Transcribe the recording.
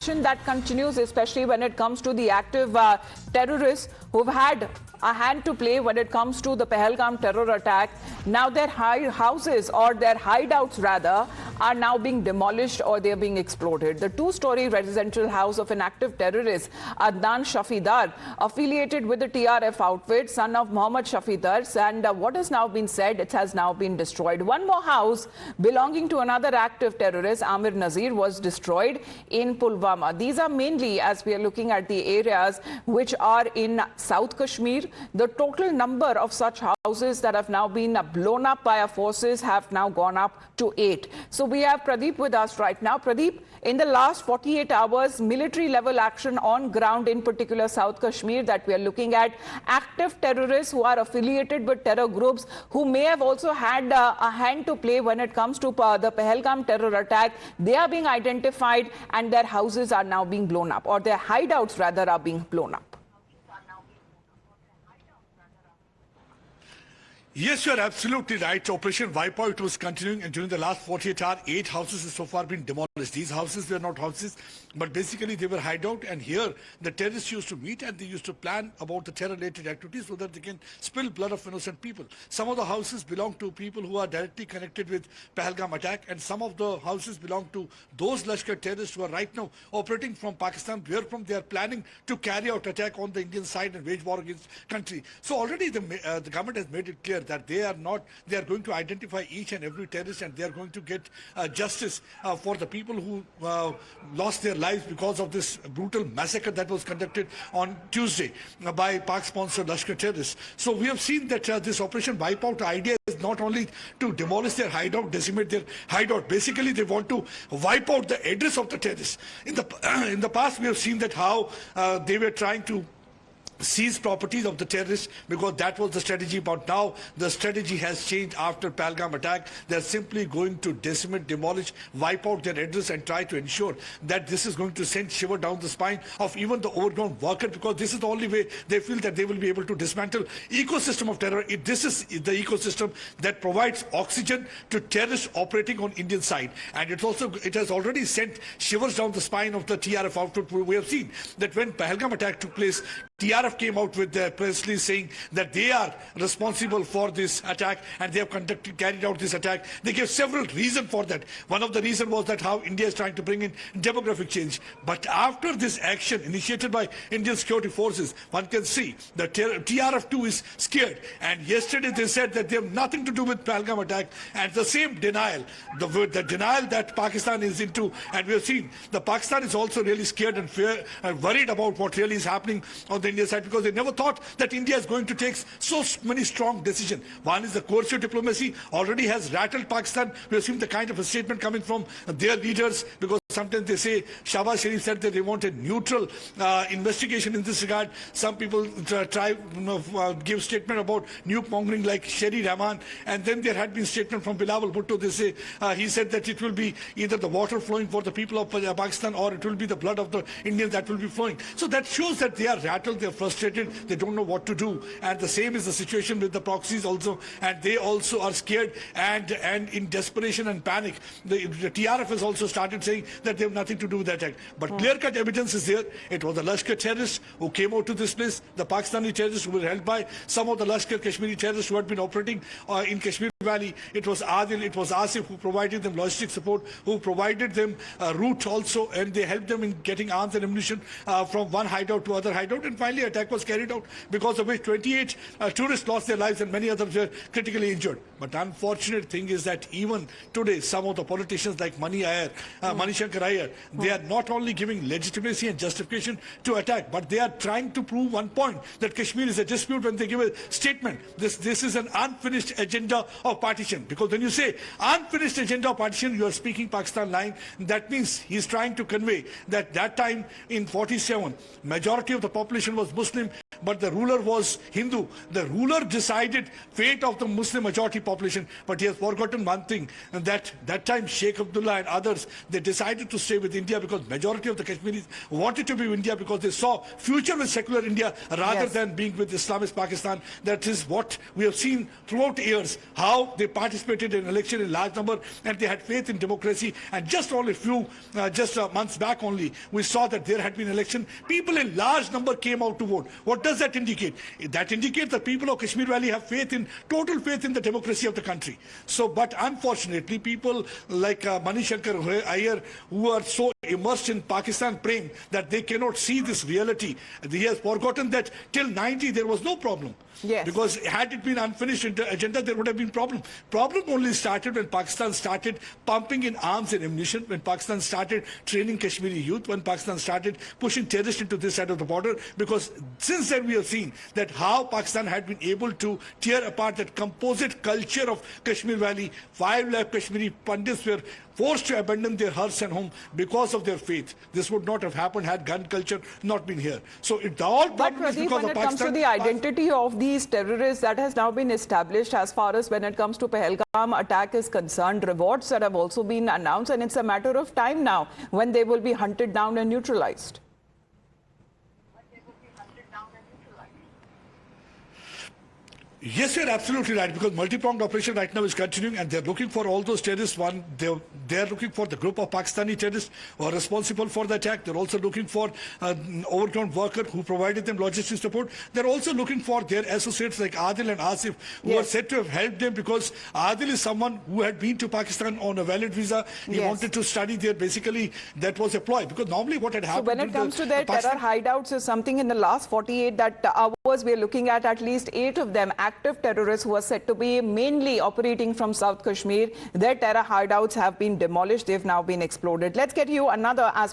that continues, especially when it comes to the active terrorists who've had a hand to play when it comes to the Pahalgam terror attack. Now their houses, or their hideouts rather, are now being demolished or they're being exploded. The two-story residential house of an active terrorist, Adnan Shafidar, affiliated with the TRF outfit, son of Mohammad Shafidar, and what has now been said, it has now been destroyed. One more house belonging to another active terrorist, Amir Nazir, was destroyed in Pulwama. These are mainly, as we are looking at the areas which are in South Kashmir. The total number of such houses that have now been blown up by our forces have now gone up to 8. So we have Pradeep with us right now. Pradeep, in the last 48 hours, military level action on ground, in particular South Kashmir, that we are looking at, active terrorists who are affiliated with terror groups who may have also had a hand to play when it comes to the Pahalgam terror attack. They are being identified and their houses are now being blown up, or their hideouts rather are being blown up. Yes, you are absolutely right. Operation Wipeout was continuing, and during the last 48 hours, 8 houses have so far been demolished. These houses were not houses, but basically they were hideout, and here the terrorists used to meet and they used to plan about the terror-related activities so that they can spill blood of innocent people. Some of the houses belong to people who are directly connected with Pahalgam attack, and some of the houses belong to those Lashkar terrorists who are right now operating from Pakistan, where from they are planning to carry out attack on the Indian side and wage war against country. So already the government has made it clear that they are going to identify each and every terrorist, and they are going to get justice for the people who lost their lives because of this brutal massacre that was conducted on Tuesday by Pak-sponsored Lashkar terrorists. So we have seen that this Operation Wipeout idea is not only to demolish their hideout, decimate their hideout. Basically, they want to wipe out the address of the terrorists. In the past, we have seen that how they were trying to seize properties of the terrorists, because that was the strategy. But now the strategy has changed after Pahalgam attack. They're simply going to decimate, demolish, wipe out their address and try to ensure that this is going to send shiver down the spine of even the overgrown worker, because this is the only way they feel that they will be able to dismantle ecosystem of terror. This is the ecosystem that provides oxygen to terrorists operating on Indian side, and it has already sent shivers down the spine of the TRF outfit. We have seen that when Pahalgam attack took place, TRF came out with their press release saying that they are responsible for this attack and they have carried out this attack. They gave several reasons for that. One of the reasons was that how India is trying to bring in demographic change. But after this action initiated by Indian security forces, one can see that TRF too is scared. And yesterday they said that they have nothing to do with Pahalgam attack, and the same denial, the denial that Pakistan is into. And we have seen the Pakistan is also really scared and worried about what really is happening on the India side, because they never thought that India is going to take so many strong decisions. One is the coercive diplomacy already has rattled Pakistan. We have seen the kind of a statement coming from their leaders, because sometimes they say, Shahbaz Sharif said that they want a neutral investigation in this regard. Some people give statement about nuke mongering like Sherry Rahman, and then there had been statement from Bilawal Bhutto. They say he said that it will be either the water flowing for the people of Pakistan, or it will be the blood of the Indians that will be flowing. So that shows that they are rattled, they are frustrated, they don't know what to do. And the same is the situation with the proxies also, and they also are scared and in desperation and panic. The TRF has also started saying that they have nothing to do with that act. But clear-cut evidence is there. It was the Lashkar terrorists who came out to this place, the Pakistani terrorists who were held by some of the Lashkar Kashmiri terrorists who had been operating in Kashmir Valley. It was Adil, it was Asif who provided them logistic support, who provided them route also, and they helped them in getting arms and ammunition from one hideout to other hideout. And finally, attack was carried out, because of which 28 tourists lost their lives and many others were critically injured. But the unfortunate thing is that even today, some of the politicians like Manishankar Iyer, they are not only giving legitimacy and justification to attack, but they are trying to prove one point, that Kashmir is a dispute. When they give a statement, this is an unfinished agenda of partition. Because when you say unfinished agenda of partition, you are speaking Pakistan line. That means he is trying to convey that time in 47, majority of the population was Muslim, but the ruler was Hindu. The ruler decided fate of the Muslim majority population, but he has forgotten one thing, and that time Sheikh Abdullah and others, they decided to stay with India because majority of the Kashmiris wanted to be with India because they saw future with secular India rather than being with Islamist Pakistan. That is what we have seen throughout years, how they participated in election in large number and they had faith in democracy. And just only months back only, we saw that there had been election. People in large number came out to vote. What does that indicate? That indicates the people of Kashmir Valley have total faith in the democracy of the country. So, but unfortunately, people like Mani Shankar Iyer, who are so immersed in Pakistan praying that they cannot see this reality. He has forgotten that till 90 there was no problem. Yes. Because had it been unfinished agenda, there would have been problem. Problem only started when Pakistan started pumping in arms and ammunition, when Pakistan started training Kashmiri youth, when Pakistan started pushing terrorists into this side of the border. Because since then we have seen that how Pakistan had been able to tear apart that composite culture of Kashmir Valley. 5 lakh Kashmiri Pandits were forced to abandon their hearths and home because of their faith. This would not have happened had gun culture not been here. So it all but Pradeep, when it comes to the identity of these terrorists that has now been established, as far as when it comes to Pahalgam attack is concerned, rewards that have also been announced, and it's a matter of time now when they will be hunted down and neutralized. Yes, you're absolutely right, because multi-pronged operation right now is continuing and they're looking for all those terrorists. One, they're looking for the group of Pakistani terrorists who are responsible for the attack. They're also looking for an overground worker who provided them logistics support. They're also looking for their associates like Adil and Asif, who are said to have helped them, because Adil is someone who had been to Pakistan on a valid visa. He wanted to study there. Basically, that was a ploy, because normally what had happened... So when it comes to their terror hideouts is something in the last 48 hours, we're looking at least 8 of them, active terrorists who are said to be mainly operating from South Kashmir. Their terror hideouts have been demolished. They've now been exploded. Let's get you another as